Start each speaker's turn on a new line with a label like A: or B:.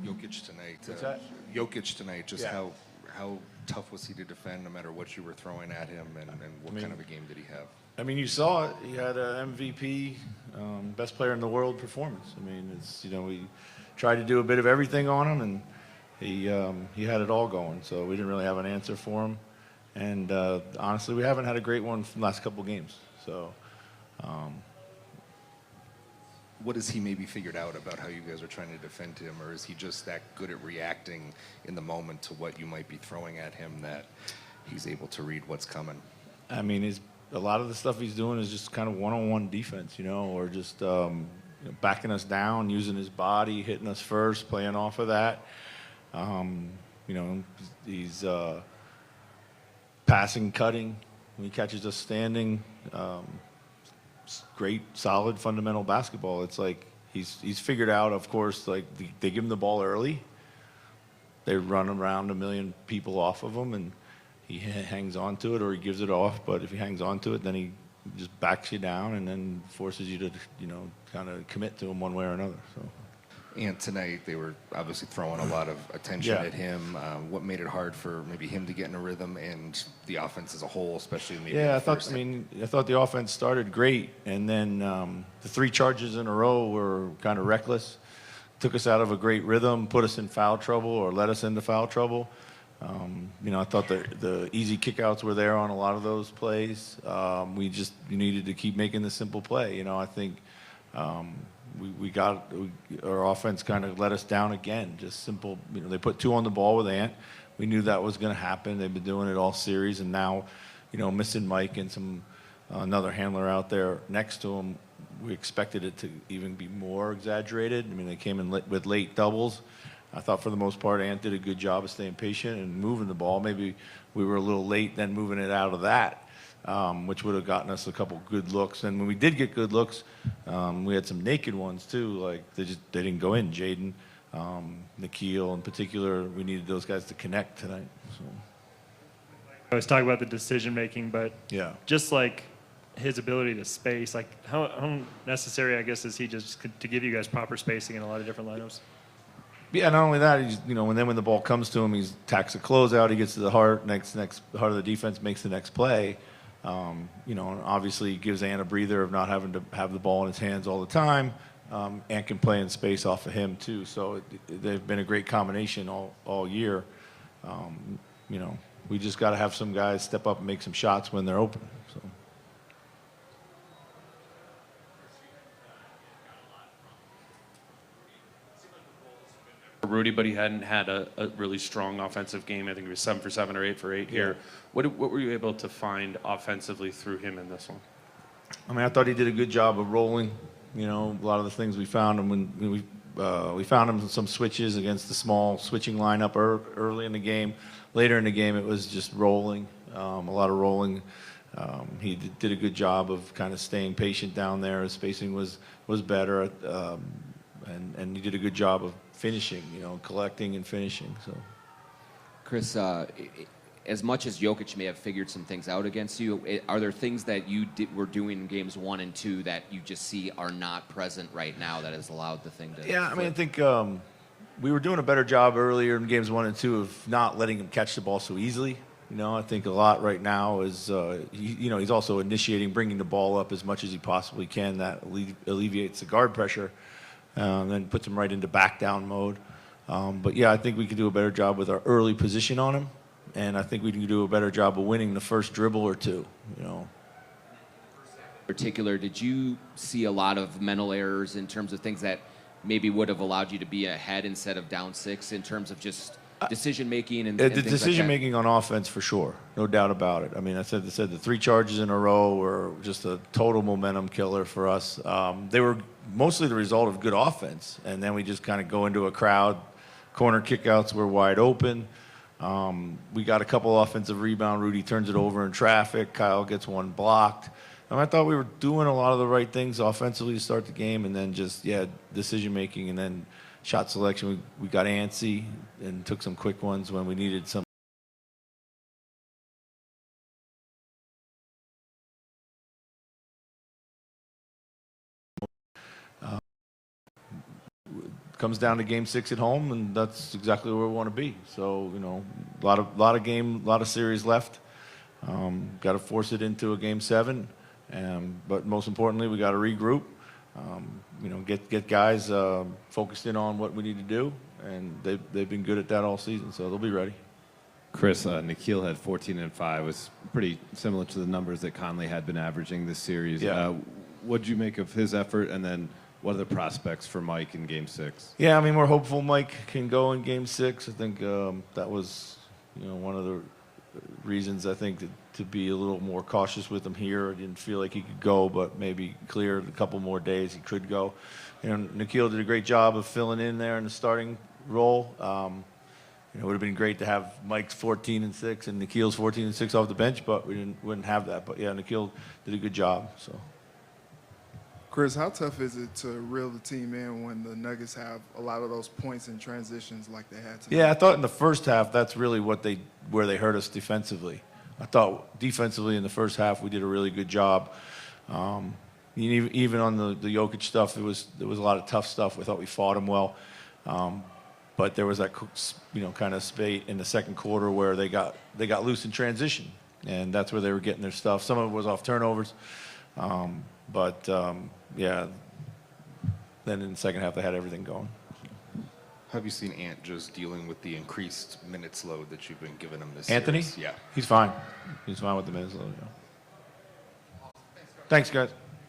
A: Jokic tonight.
B: What's that?
A: Jokic tonight. Just
B: Yeah.
A: how tough was he to defend, no matter what you were throwing at him, and what kind of a game did he have?
B: I mean, you saw it. He had an MVP, best player in the world performance. I mean, it's we tried to do a bit of everything on him, and he had it all going. So we didn't really have an answer for him. And honestly, we haven't had a great one from the last couple of games. So.
A: What has he maybe figured out about how you guys are trying to defend him, or is he just that good at reacting in the moment to what you might be throwing at him that he's able to read what's coming?
B: I mean, a lot of the stuff he's doing is just kind of one-on-one defense, or just backing us down, using his body, hitting us first, playing off of that. He's passing, cutting when he catches us standing. Great, solid, fundamental basketball. It's like he's figured out, of course, like they give him the ball early. They run around a million people off of him, and he hangs on to it, or he gives it off. But if he hangs on to it, then he just backs you down and then forces you to, kind of commit to him one way or another. So.
A: And tonight they were obviously throwing a lot of attention at him. What made it hard for maybe him to get in a rhythm, and the offense as a whole, especially maybe?
B: Yeah, I thought the offense started great, and then the 3 charges in a row were kind of reckless. Took us out of a great rhythm, put us in foul trouble, or led us into foul trouble. I thought the easy kickouts were there on a lot of those plays. We needed to keep making the simple play. I think. Our offense kind of let us down again. Just simple, they put 2 on the ball with Ant. We knew that was going to happen. They've been doing it all series, and now, missing Mike and another handler out there next to him, we expected it to even be more exaggerated. I mean, they came in with late doubles. I thought for the most part Ant did a good job of staying patient and moving the ball. Maybe we were a little late then moving it out of that. Which would have gotten us a couple good looks. And when we did get good looks, we had some naked ones too. Like they didn't go in. Jaden, Nikhil in particular, we needed those guys to connect tonight. So.
C: I was talking about the decision making, but
B: yeah,
C: just like his ability to space, like how necessary, I guess, is he just to give you guys proper spacing in a lot of different lineups?
B: Yeah, not only that, he's when the ball comes to him, he attacks the closeout. He gets to the heart, next heart of the defense, makes the next play. And obviously gives Ant a breather of not having to have the ball in his hands all the time. Ant can play in space off of him too. So they've been a great combination all year. We just got to have some guys step up and make some shots when they're open. So.
D: Rudy, but he hadn't had a really strong offensive game. I think he was 7 for 7 or 8 for 8 here. What were you able to find offensively through him in this one?
B: I mean, I thought he did a good job of rolling. A lot of the things we found him when we found him some switches against the small switching lineup early in the game. Later in the game, it was just rolling, a lot of rolling. He did a good job of kind of staying patient down there. His spacing was better, and he did a good job of finishing, collecting and finishing. So,
E: Chris, as much as Jokic may have figured some things out against you, are there things that you were doing in games 1 and 2 that you just see are not present right now that has allowed the thing to?
B: Yeah, I mean, I think we were doing a better job earlier in games 1 and 2 of not letting him catch the ball so easily. I think a lot right now is, he's also initiating, bringing the ball up as much as he possibly can. That alleviates the guard pressure. Then puts him right into back down mode. But yeah, I think we could do a better job with our early position on him, and I think we can do a better job of winning the first dribble or two. In
E: particular, did you see a lot of mental errors in terms of things that maybe would have allowed you to be ahead instead of down 6 in terms of just decision making and
B: the
E: things
B: decision
E: like that?
B: making on offense for sure, no doubt about it. I mean, I said the 3 charges in a row were just a total momentum killer for us. They were mostly the result of good offense, and then we just kind of go into a crowd. Corner kickouts were wide open. We got a couple offensive rebound. Rudy turns it over in traffic. Kyle gets one blocked. And I thought we were doing a lot of the right things offensively to start the game, and then just decision making, and then shot selection. We got antsy and took some quick ones when we needed some. comes down to Game 6 at home, and that's exactly where we want to be. So, you know, a lot of series left. Got to force it into a Game 7, but most importantly, we got to regroup. You know, get guys focused in on what we need to do, and they've been good at that all season, so they'll be ready.
F: Chris, Nikhil had 14 and 5. Was pretty similar to the numbers that Conley had been averaging this series.
B: Yeah.
F: What did you make of his effort, and then what are the prospects for Mike in Game 6?
B: Yeah, I mean, we're hopeful Mike can go in Game 6. I think that was, you know, one of the reasons I think to be a little more cautious with him here. I didn't feel like he could go, but maybe cleared a couple more days he could go. You know, Nikhil did a great job of filling in there in the starting role. You know, it would have been great to have Mike's 14 and 6 and Nikhil's 14 and 6 off the bench, but wouldn't have that. But yeah, Nikhil did a good job. So.
G: Chris, how tough is it to reel the team in when the Nuggets have a lot of those points and transitions like they had tonight?
B: Yeah, I thought in the first half that's really where they hurt us defensively. I thought defensively in the first half we did a really good job. Even on the Jokic stuff, there was a lot of tough stuff. We thought we fought him well, but there was that, you know, kind of spate in the second quarter where they got loose in transition, and that's where they were getting their stuff. Some of it was off turnovers, but yeah. Then in the second half they had everything going.
A: Have you seen Ant just dealing with the increased minutes load that you've been giving him this
B: Anthony?
A: series? Yeah.
B: He's fine. He's fine with the minutes load. Yeah. Thanks, guys.